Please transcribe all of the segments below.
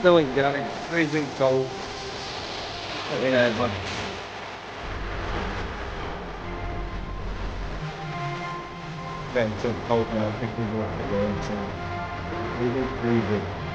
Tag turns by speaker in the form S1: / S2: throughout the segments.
S1: doing, guys? Freezing cold. Yeah, but then it's so cold now. I think we want to go inside. Really freezing.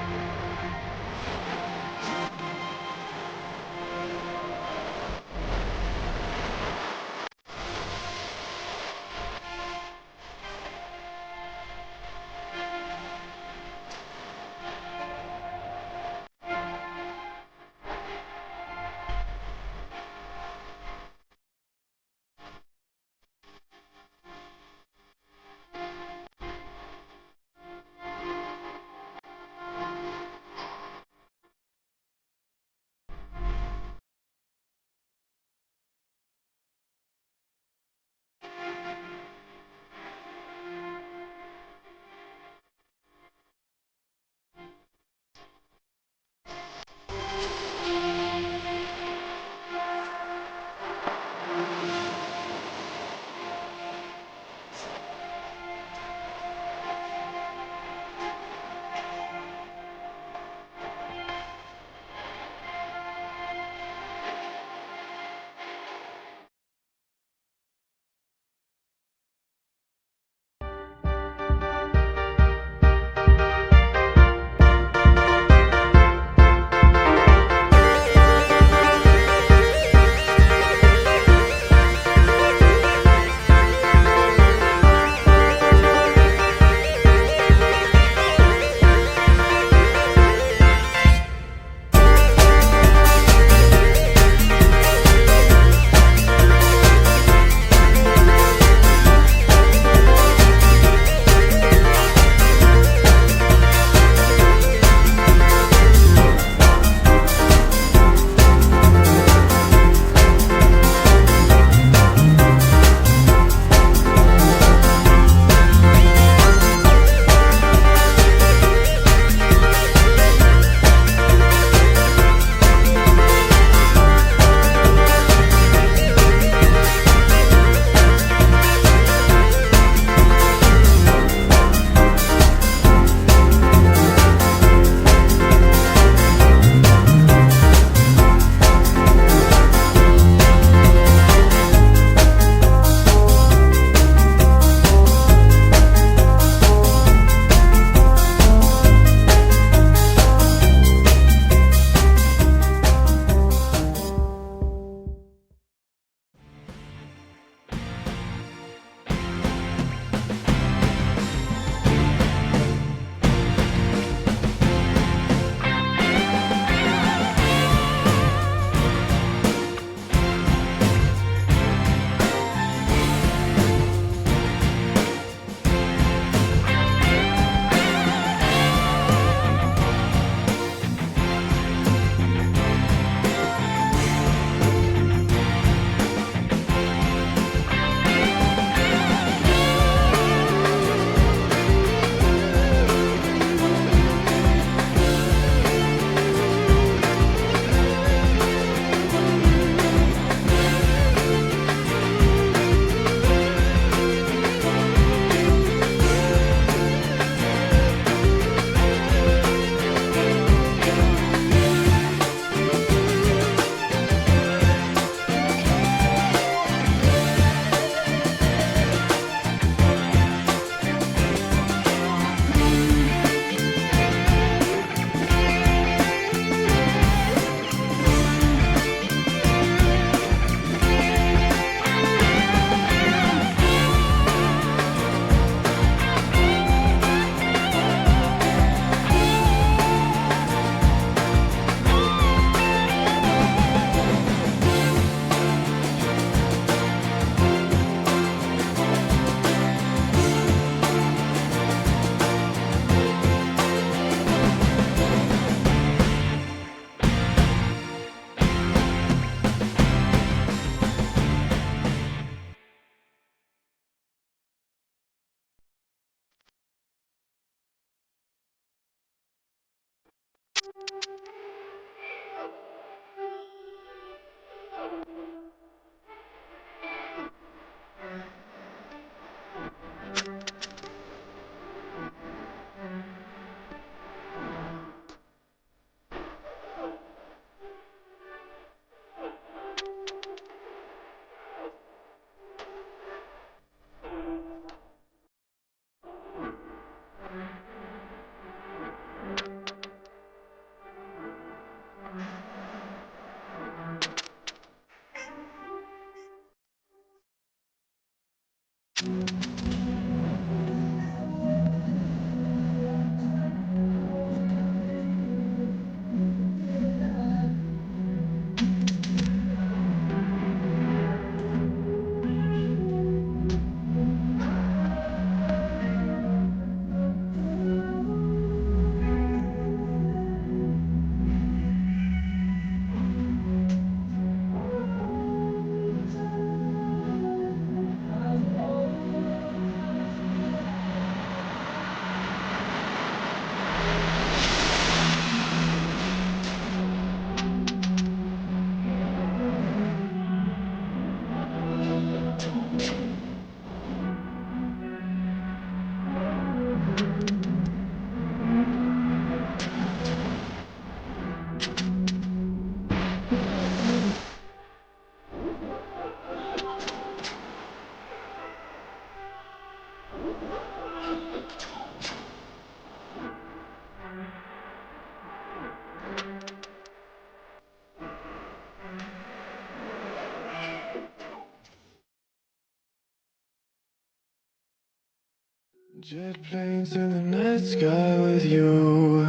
S2: Jet planes in the night sky with you,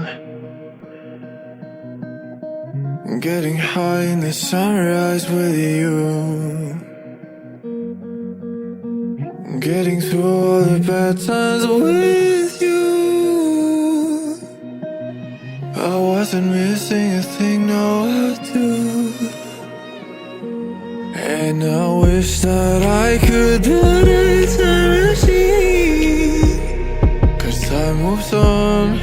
S2: getting high in the sunrise with you, getting through all the bad times with you. I wasn't missing a thing, no I do. And I wish that I could build a time machine, 'cause time moves on,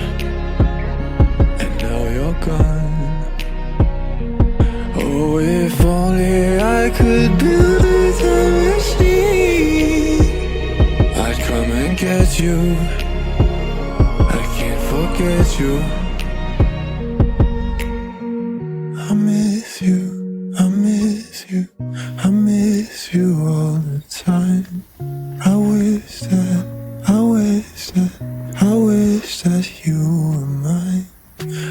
S2: and now you're gone. Oh, if only I could build a time machine, I'd come and get you. I can't forget you. I miss you, I miss you, I miss you all the time. I wish that, I wish that, I wish that you were mine.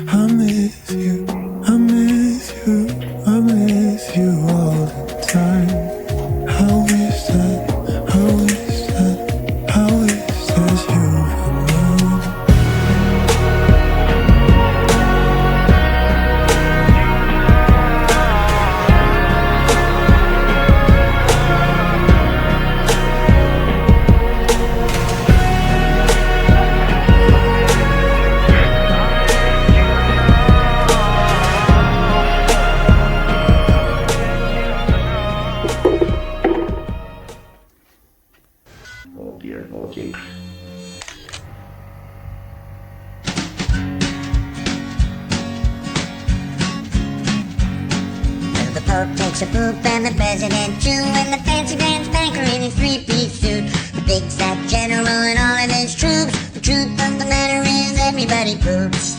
S2: I miss you, I miss you, I miss you all the time. I wish that, I wish that, I wish that you were mine.
S1: Oh dear, okay.
S3: The Pope takes a poop and the President too, and the fancy grand banker in his three-piece suit, the big fat general and all of his troops. The truth of the matter is everybody poops.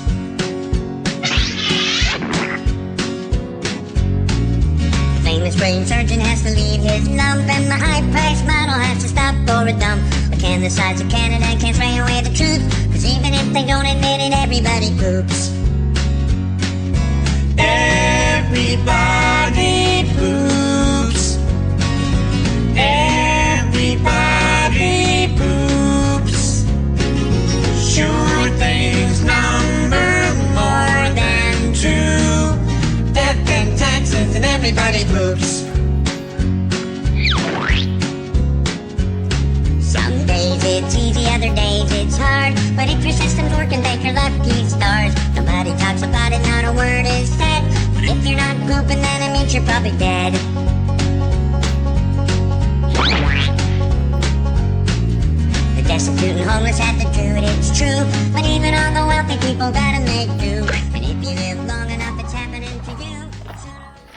S3: The famous brain surgeon has to leave his lump, and the high-priced model has to stop for a dump. But can the sides of Canada can't spray away the truth, 'cause even if they don't admit it, everybody poops. Everybody poops. Everybody poops. Sure things number more than two. Death and taxes and everybody poops. Some days it's easy, other days it's hard. But if your system's working, thank your lucky stars. Nobody talks about it, not a word is said. But if you're not pooping, then it means you're probably dead. The destitute and homeless have to do it, it's true. But even all the wealthy people gotta make do.